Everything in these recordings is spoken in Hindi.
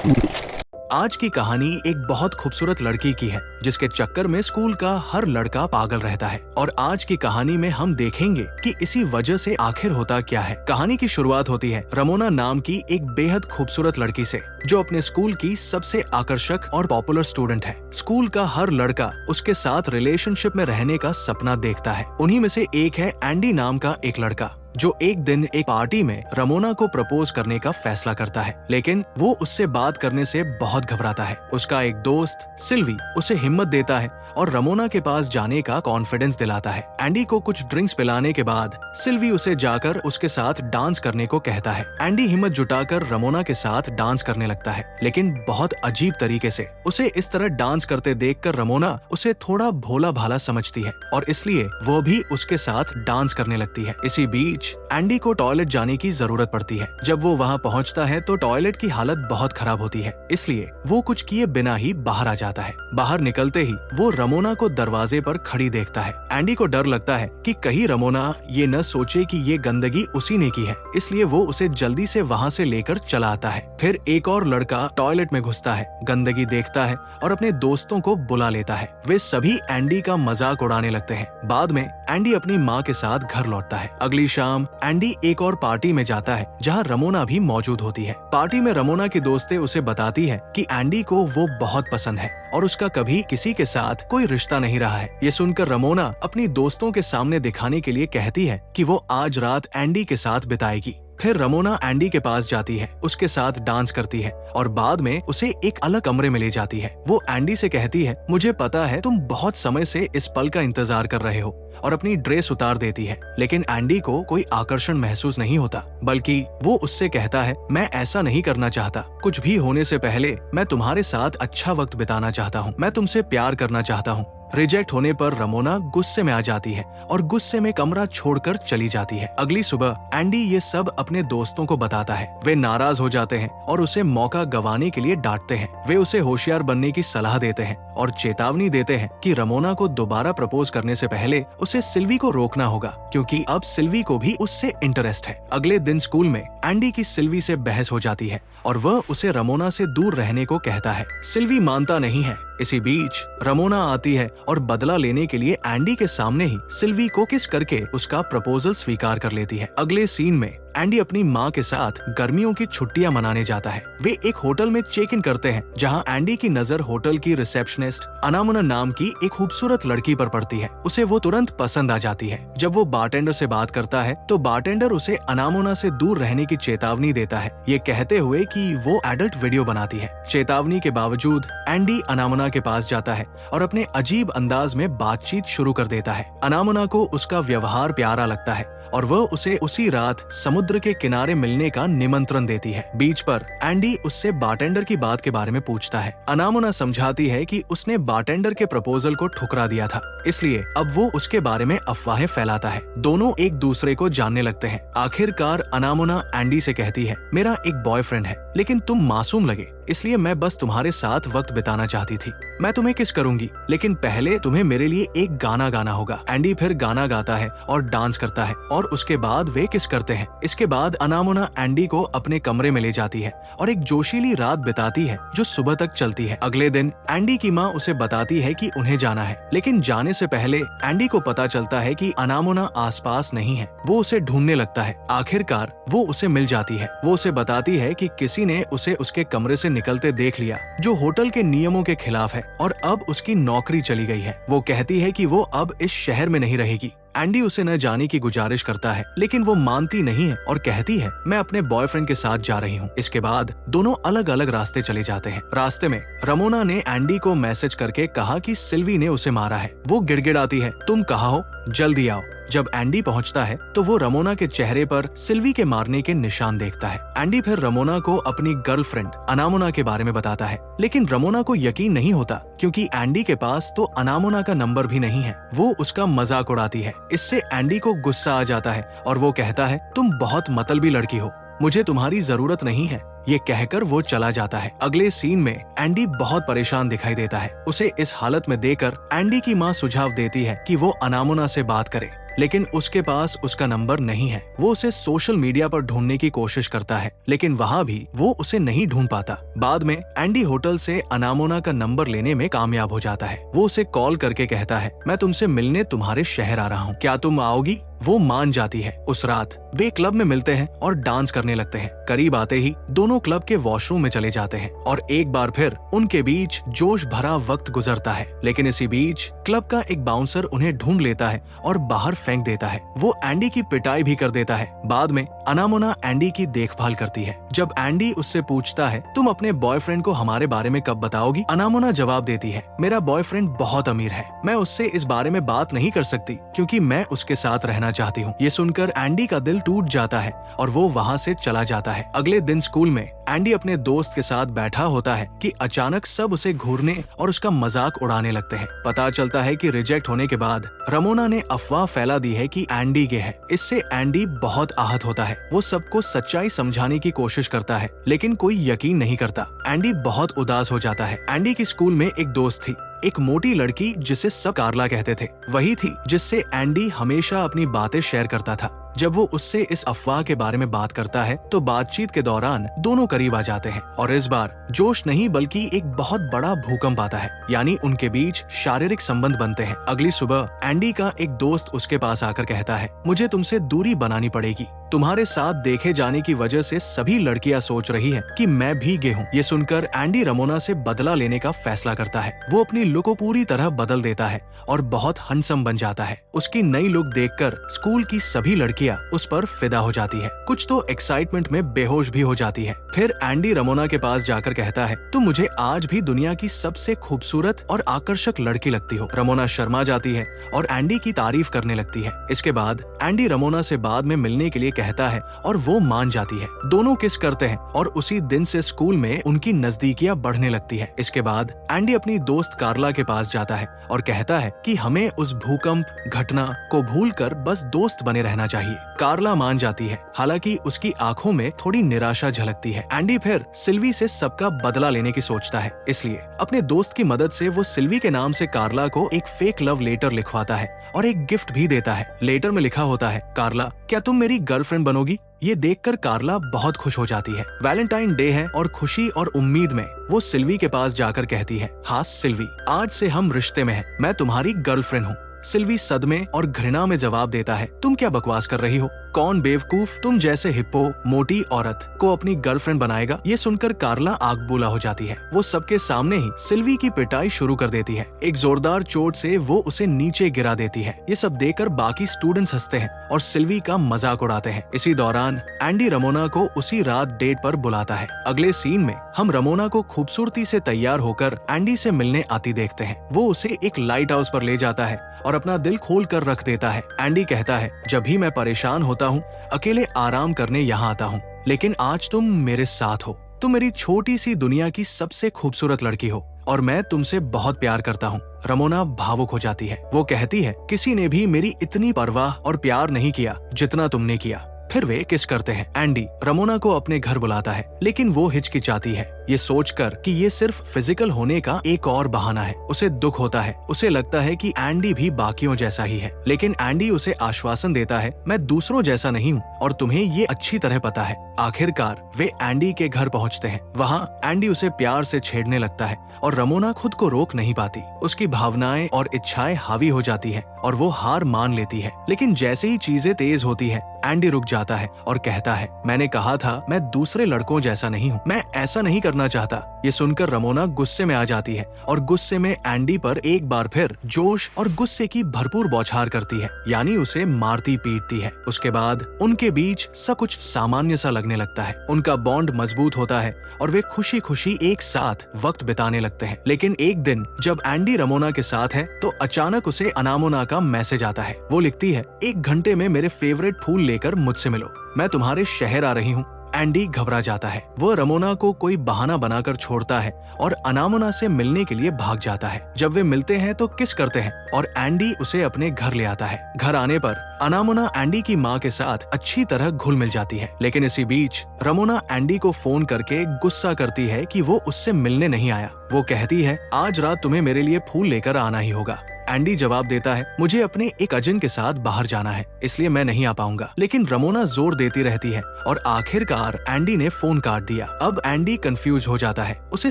आज की कहानी एक बहुत खूबसूरत लड़की की है जिसके चक्कर में स्कूल का हर लड़का पागल रहता है। और आज की कहानी में हम देखेंगे कि इसी वजह से आखिर होता क्या है। कहानी की शुरुआत होती है रमोना नाम की एक बेहद खूबसूरत लड़की से, जो अपने स्कूल की सबसे आकर्षक और पॉपुलर स्टूडेंट है। स्कूल का हर लड़का उसके साथ रिलेशनशिप में रहने का सपना देखता है। उन्हीं में से एक है एंडी नाम का एक लड़का, जो एक दिन एक पार्टी में रमोना को प्रपोज करने का फैसला करता है, लेकिन वो उससे बात करने से बहुत घबराता है। उसका एक दोस्त सिल्वी उसे हिम्मत देता है और रमोना के पास जाने का कॉन्फिडेंस दिलाता है। एंडी को कुछ ड्रिंक्स पिलाने के बाद सिल्वी उसे जाकर उसके साथ डांस करने को कहता है। एंडी हिम्मत जुटाकर रमोना के साथ डांस करने लगता है, लेकिन बहुत अजीब तरीके से। उसे इस तरह डांस करते देखकर रमोना उसे थोड़ा भोला भाला समझती है और इसलिए वो भी उसके साथ डांस करने लगती है। इसी बीच एंडी को टॉयलेट जाने की जरूरत पड़ती है। जब वो वहाँ पहुँचता है तो टॉयलेट की हालत बहुत खराब होती है, इसलिए वो कुछ किए बिना ही बाहर आ जाता है। बाहर निकलते ही वो रमोना को दरवाजे पर खड़ी देखता है। एंडी को डर लगता है कि कहीं रमोना ये न सोचे कि ये गंदगी उसी ने की है, इसलिए वो उसे जल्दी से वहाँ से लेकर चला आता है। फिर एक और लड़का टॉयलेट में घुसता है, गंदगी देखता है और अपने दोस्तों को बुला लेता है। वे सभी एंडी का मजाक उड़ाने लगते हैं। बाद में एंडी अपनी माँ के साथ घर लौटता है। अगली शाम एंडी एक और पार्टी में जाता है जहाँ रमोना भी मौजूद होती है। पार्टी में रमोना की दोस्तें उसे बताती है कि एंडी को वो बहुत पसंद है और उसका कभी किसी के साथ कोई रिश्ता नहीं रहा है। ये सुनकर रमोना अपनी दोस्तों के सामने दिखाने के लिए कहती है कि वो आज रात एंडी के साथ बिताएगी। फिर रमोना एंडी के पास जाती है, उसके साथ डांस करती है और बाद में उसे एक अलग कमरे में ले जाती है। वो एंडी से कहती है, मुझे पता है तुम बहुत समय से इस पल का इंतजार कर रहे हो, और अपनी ड्रेस उतार देती है। लेकिन एंडी को कोई आकर्षण महसूस नहीं होता, बल्कि वो उससे कहता है, मैं ऐसा नहीं करना चाहता। कुछ भी होने से पहले मैं तुम्हारे साथ अच्छा वक्त बिताना चाहता हूँ। मैं तुमसे प्यार करना चाहता हूँ। रिजेक्ट होने पर रमोना गुस्से में आ जाती है और गुस्से में कमरा छोड़कर चली जाती है। अगली सुबह एंडी ये सब अपने दोस्तों को बताता है। वे नाराज हो जाते हैं और उसे मौका गंवाने के लिए डांटते हैं। वे उसे होशियार बनने की सलाह देते हैं और चेतावनी देते हैं कि रमोना को दोबारा प्रपोज करने से पहले उसे सिल्वी को रोकना होगा, क्योंकि अब सिल्वी को भी उससे इंटरेस्ट है। अगले दिन स्कूल में एंडी की सिल्वी से बहस हो जाती है और वह उसे रमोना से दूर रहने को कहता है। सिल्वी मानता नहीं है। इसी बीच रमोना आती है और बदला लेने के लिए एंडी के सामने ही सिल्वी को किस करके उसका प्रपोजल स्वीकार कर लेती है। अगले सीन में एंडी अपनी माँ के साथ गर्मियों की छुट्टियां मनाने जाता है। वे एक होटल में चेक इन करते हैं, जहां एंडी की नजर होटल की रिसेप्शनिस्ट अनामुना नाम की एक खूबसूरत लड़की पर पड़ती है। उसे वो तुरंत पसंद आ जाती है। जब वो बारटेंडर से बात करता है तो बारटेंडर उसे अनामुना से दूर रहने की चेतावनी देता है, ये कहते हुए कि वो एडल्ट वीडियो बनाती है। चेतावनी के बावजूद एंडी अनामुना के पास जाता है और अपने अजीब अंदाज में बातचीत शुरू कर देता है। अनामुना को उसका व्यवहार प्यारा लगता है और वह उसे उसी रात समुद्र के किनारे मिलने का निमंत्रण देती है। बीच पर एंडी उससे बारटेंडर की बात के बारे में पूछता है। अनामुना समझाती है कि उसने बारटेंडर के प्रपोजल को ठुकरा दिया था, इसलिए अब वो उसके बारे में अफवाहें फैलाता है। दोनों एक दूसरे को जानने लगते हैं। आखिरकार अनामुना एंडी से कहती है, मेरा एक बॉयफ्रेंड है, लेकिन तुम मासूम लगे, इसलिए मैं बस तुम्हारे साथ वक्त बिताना चाहती थी। मैं तुम्हें किस करूंगी, लेकिन पहले तुम्हें मेरे लिए एक गाना गाना होगा। एंडी फिर गाना गाता है और डांस करता है और उसके बाद वे किस करते हैं। इसके बाद अनामुना एंडी को अपने कमरे में ले जाती है और एक जोशीली रात बिताती है जो सुबह तक चलती है। अगले दिन एंडी की माँ उसे बताती है कि उन्हें जाना है, लेकिन जाने से पहले एंडी को पता चलता है कि अनामुना आसपास नहीं है। वो उसे ढूंढने लगता है। आखिरकार वो उसे मिल जाती है। वो उसे बताती है कि किसी ने उसे उसके कमरे से निकलते देख लिया, जो होटल के नियमों के खिलाफ है, और अब उसकी नौकरी चली गई है। वो कहती है कि वो अब इस शहर में नहीं रहेगी। एंडी उसे न जाने की गुजारिश करता है, लेकिन वो मानती नहीं है और कहती है, मैं अपने बॉयफ्रेंड के साथ जा रही हूँ। इसके बाद दोनों अलग अलग रास्ते चले जाते हैं। रास्ते में रमोना ने एंडी को मैसेज करके कहा कि सिल्वी ने उसे मारा है। वो गिड़गिड़ाती है, तुम कहाँ हो, जल्दी आओ। जब एंडी पहुंचता है तो वो रमोना के चेहरे पर सिल्वी के मारने के निशान देखता है। एंडी फिर रमोना को अपनी गर्लफ्रेंड अनामुना के बारे में बताता है, लेकिन रमोना को यकीन नहीं होता, क्योंकि एंडी के पास तो अनामुना का नंबर भी नहीं है। वो उसका मजाक उड़ाती है। इससे एंडी को गुस्सा आ जाता है और वो कहता है, तुम बहुत मतलबी लड़की हो, मुझे तुम्हारी जरूरत नहीं है। ये कहकर वो चला जाता है। अगले सीन में एंडी बहुत परेशान दिखाई देता है। उसे इस हालत में देखकर एंडी की माँ सुझाव देती है कि वो अनामुना से बात करे। लेकिन उसके पास उसका नंबर नहीं है। वो उसे सोशल मीडिया पर ढूंढने की कोशिश करता है, लेकिन वहाँ भी वो उसे नहीं ढूंढ पाता। बाद में एंडी होटल से अनामोना का नंबर लेने में कामयाब हो जाता है। वो उसे कॉल करके कहता है, मैं तुमसे मिलने तुम्हारे शहर आ रहा हूँ, क्या तुम आओगी? वो मान जाती है। उस रात वे क्लब में मिलते हैं और डांस करने लगते हैं। करीब आते ही दोनों क्लब के वॉशरूम में चले जाते हैं और एक बार फिर उनके बीच जोश भरा वक्त गुजरता है। लेकिन इसी बीच क्लब का एक बाउंसर उन्हें ढूंढ लेता है और बाहर फेंक देता है। वो एंडी की पिटाई भी कर देता है। बाद में अनामोना एंडी की देखभाल करती है। जब एंडी उससे पूछता है, तुम अपने बॉयफ्रेंड को हमारे बारे में कब बताओगी? अनामोना जवाब देती है, मेरा बॉयफ्रेंड बहुत अमीर है, मैं उससे इस बारे में बात नहीं कर सकती क्योंकि मैं उसके साथ रहना चाहती हूँ। ये सुनकर एंडी का दिल टूट जाता है और वो वहाँ से चला जाता है। अगले दिन स्कूल में एंडी अपने दोस्त के साथ बैठा होता है कि अचानक सब उसे घूरने और उसका मजाक उड़ाने लगते हैं। पता चलता है कि रिजेक्ट होने के बाद रमोना ने अफवाह फैला दी है कि एंडी गे है। इससे एंडी बहुत आहत होता है। वो सबको सच्चाई समझाने की कोशिश करता है, लेकिन कोई यकीन नहीं करता। एंडी बहुत उदास हो जाता है। एंडी की स्कूल में एक दोस्त थी, एक मोटी लड़की जिसे सब कार्ला कहते थे। वही थी जिससे एंडी हमेशा अपनी बातें शेयर करता था। जब वो उससे इस अफवाह के बारे में बात करता है तो बातचीत के दौरान दोनों करीब आ जाते हैं और इस बार जोश नहीं बल्कि एक बहुत बड़ा भूकंप आता है, यानी उनके बीच शारीरिक संबंध बनते हैं। अगली सुबह एंडी का एक दोस्त उसके पास आकर कहता है, मुझे तुमसे दूरी बनानी पड़ेगी, तुम्हारे साथ देखे जाने की वजह से सभी लड़कियां सोच रही हैं कि मैं भी गे हूँ। ये सुनकर एंडी रमोना से बदला लेने का फैसला करता है। वो अपनी लुक को पूरी तरह बदल देता है और बहुत हैंडसम बन जाता है। उसकी नई लुक देखकर स्कूल की सभी लड़कियां उस पर फिदा हो जाती है। कुछ तो एक्साइटमेंट में बेहोश भी हो जाती है। फिर एंडी रमोना के पास जाकर कहता है, तुम मुझे आज भी दुनिया की सबसे खूबसूरत और आकर्षक लड़की लगती हो। रमोना शर्मा जाती है और एंडी की तारीफ करने लगती है। इसके बाद एंडी रमोना से बाद में मिलने के लिए कहता है और वो मान जाती है। दोनों किस करते हैं और उसी दिन से स्कूल में उनकी नजदीकियां बढ़ने लगती है। इसके बाद एंडी अपनी दोस्त कार्ला के पास जाता है और कहता है कि हमें उस भूकंप घटना को भूलकर बस दोस्त बने रहना चाहिए। कार्ला मान जाती है, हालांकि उसकी आंखों में थोड़ी निराशा झलकती है। एंडी फिर सिल्वी से सबका बदला लेने की सोचता है, इसलिए अपने दोस्त की मदद से वो सिल्वी के नाम से कार्ला को एक फेक लव लेटर लिखवाता है और एक गिफ्ट भी देता है। लेटर में लिखा होता है, कार्ला क्या तुम मेरी गर्लफ्रेंड बनोगी? ये देखकर कार्ला बहुत खुश हो जाती है। वैलेंटाइन डे है और खुशी और उम्मीद में वो सिल्वी के पास जाकर कहती है, हाँ सिल्वी, आज से हम रिश्ते में हैं, मैं तुम्हारी गर्लफ्रेंड हूँ। सिल्वी सदमे और घृणा में जवाब देता है, तुम क्या बकवास कर रही हो? कौन बेवकूफ तुम जैसे हिप्पो मोटी औरत को अपनी गर्लफ्रेंड बनाएगा? ये सुनकर कार्ला आग बूला हो जाती है। वो सबके सामने ही सिल्वी की पिटाई शुरू कर देती है। एक जोरदार चोट से वो उसे नीचे गिरा देती है। ये सब देखकर बाकी स्टूडेंट्स हंसते हैं और सिल्वी का मजाक उड़ाते हैं। इसी दौरान एंडी रमोना को उसी रात डेट पर बुलाता है। अगले सीन में हम रमोना को खूबसूरती से तैयार होकर एंडी से मिलने आती देखते हैं। वो उसे एक लाइट हाउस पर ले जाता है और अपना दिल खोल कर रख देता है। एंडी कहता है, जब भी मैं परेशान होता हूँ, अकेले आराम करने यहाँ आता हूँ, लेकिन आज तुम मेरे साथ हो। तुम मेरी छोटी सी दुनिया की सबसे खूबसूरत लड़की हो और मैं तुमसे बहुत प्यार करता हूँ। रमोना भावुक हो जाती है। वो कहती है, किसी ने भी मेरी इतनी परवाह और प्यार नहीं किया जितना तुमने किया। फिर वे किस करते हैं। एंडी रमोना को अपने घर बुलाता है, लेकिन वो हिचकिचाती है, ये सोचकर कि ये सिर्फ फिजिकल होने का एक और बहाना है। उसे दुख होता है। उसे लगता है कि एंडी भी बाकियों जैसा ही है, लेकिन एंडी उसे आश्वासन देता है, मैं दूसरों जैसा नहीं हूँ और तुम्हें ये अच्छी तरह पता है। आखिरकार वे एंडी के घर पहुँचते हैं। वहाँ एंडी उसे प्यार से छेड़ने लगता है और रमोना खुद को रोक नहीं पाती। उसकी भावनाएं और इच्छाएं हावी हो जाती है और वो हार मान लेती है। लेकिन जैसे ही चीजें तेज होती है, एंडी रुक जाता है और कहता है, मैंने कहा था मैं दूसरे लड़कों जैसा नहीं हूँ, मैं ऐसा नहीं करना चाहता। ये सुनकर रमोना गुस्से में आ जाती है और गुस्से में एंडी पर एक बार फिर जोश और गुस्से की भरपूर बौछार करती है, यानी उसे मारती पीटती है। उसके बाद उनके बीच सब कुछ सामान्य सा लगने लगता है। उनका बॉन्ड मजबूत होता है और वे खुशी खुशी एक साथ वक्त बिताने लगते हैं। लेकिन एक दिन जब एंडी रमोना के साथ है तो अचानक उसे अनामोना का मैसेज आता है। वो लिखती है, 1 घंटे में मेरे फेवरेट फूल लेकर मुझसे मिलो, मैं तुम्हारे शहर आ रही हूँ। एंडी घबरा जाता है। वो रमोना को कोई बहाना बनाकर छोड़ता है और अनामोना से मिलने के लिए भाग जाता है। जब वे मिलते हैं तो किस करते हैं और एंडी उसे अपने घर ले आता है। घर आने पर अनामोना एंडी की माँ के साथ अच्छी तरह घुल मिल जाती है। लेकिन इसी बीच रमोना एंडी को फोन करके गुस्सा करती है कि वो उससे मिलने नहीं आया। वो कहती है, आज रात तुम्हें मेरे लिए फूल लेकर आना ही होगा। एंडी जवाब देता है, मुझे अपने एक कजिन के साथ बाहर जाना है, इसलिए मैं नहीं आ पाऊंगा। लेकिन रमोना जोर देती रहती है और आखिरकार एंडी ने फोन काट दिया। अब एंडी कंफ्यूज हो जाता है, उसे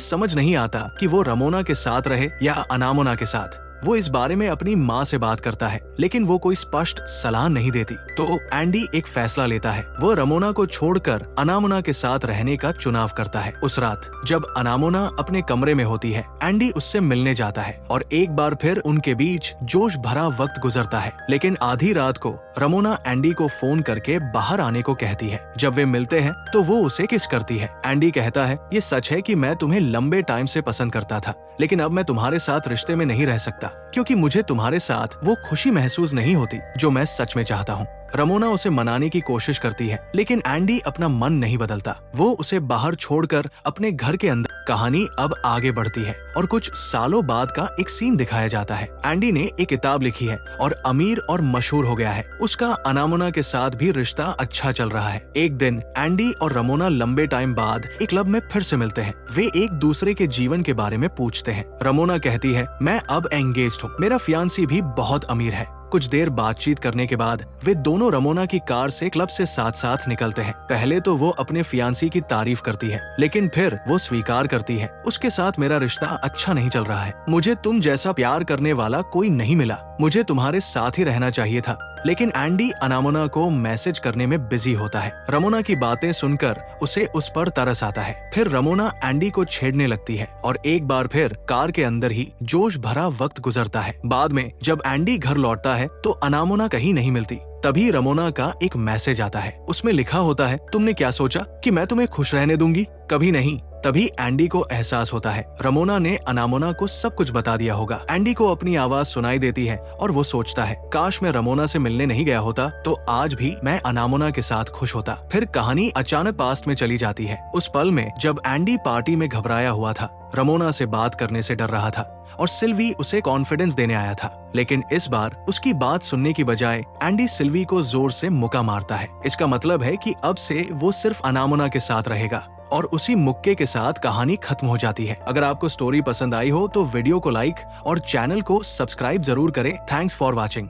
समझ नहीं आता कि वो रमोना के साथ रहे या अनामोना के साथ। वो इस बारे में अपनी माँ से बात करता है, लेकिन वो कोई स्पष्ट सलाह नहीं देती। तो एंडी एक फैसला लेता है, वो रमोना को छोड़कर अनामोना के साथ रहने का चुनाव करता है। उस रात जब अनामोना अपने कमरे में होती है, एंडी उससे मिलने जाता है और एक बार फिर उनके बीच जोश भरा वक्त गुजरता है। लेकिन आधी रात को रमोना एंडी को फोन करके बाहर आने को कहती है। जब वे मिलते हैं तो वो उसे किस करती है। एंडी कहता है, ये सच है कि मैं तुम्हें लंबे टाइम से पसंद करता था, लेकिन अब मैं तुम्हारे साथ रिश्ते में नहीं रह सकता, क्योंकि मुझे तुम्हारे साथ वो खुशी महसूस नहीं होती जो मैं सच में चाहता हूँ। रमोना उसे मनाने की कोशिश करती है, लेकिन एंडी अपना मन नहीं बदलता। वो उसे बाहर छोड़कर अपने घर के अंदर। कहानी अब आगे बढ़ती है और कुछ सालों बाद का एक सीन दिखाया जाता है। एंडी ने एक किताब लिखी है और अमीर और मशहूर हो गया है। उसका अनामोना के साथ भी रिश्ता अच्छा चल रहा है। एक दिन एंडी और रमोना लंबे टाइम बाद एक क्लब में फिर से मिलते हैं। वे एक दूसरे के जीवन के बारे में पूछते हैं। रमोना कहती है, मैं अब एंगेज्ड हूँ, मेरा फियांसी भी बहुत अमीर है। कुछ देर बातचीत करने के बाद वे दोनों रमोना की कार से क्लब से साथ साथ निकलते हैं। पहले तो वो अपने फियांसी की तारीफ करती है, लेकिन फिर वो स्वीकार करती है, उसके साथ मेरा रिश्ता अच्छा नहीं चल रहा है। मुझे तुम जैसा प्यार करने वाला कोई नहीं मिला, मुझे तुम्हारे साथ ही रहना चाहिए था। लेकिन एंडी अनामोना को मैसेज करने में बिजी होता है। रमोना की बातें सुनकर उसे उस पर तरस आता है। फिर रमोना एंडी को छेड़ने लगती है और एक बार फिर कार के अंदर ही जोश भरा वक्त गुजरता है। बाद में जब एंडी घर लौटता है तो अनामोना कहीं नहीं मिलती। तभी रमोना का एक मैसेज आता है। उसमें लिखा होता है, तुमने क्या सोचा कि मैं तुम्हें खुश रहने दूंगी? कभी नहीं। तभी एंडी को एहसास होता है, रमोना ने अनामोना को सब कुछ बता दिया होगा। एंडी को अपनी आवाज सुनाई देती है और वो सोचता है, काश मैं रमोना से मिलने नहीं गया होता तो आज भी मैं अनामोना के साथ खुश होता। फिर कहानी अचानक पास्ट में चली जाती है, उस पल में जब एंडी पार्टी में घबराया हुआ था, रमोना से बात करने से डर रहा था और सिल्वी उसे कॉन्फिडेंस देने आया था। लेकिन इस बार उसकी बात सुनने की बजाय एंडी सिल्वी को जोर से मुक्का मारता है। इसका मतलब है कि अब से वो सिर्फ अनामोना के साथ रहेगा और उसी मुक्के के साथ कहानी खत्म हो जाती है। अगर आपको स्टोरी पसंद आई हो तो वीडियो को लाइक और चैनल को सब्सक्राइब जरूर करें। Thanks for watching.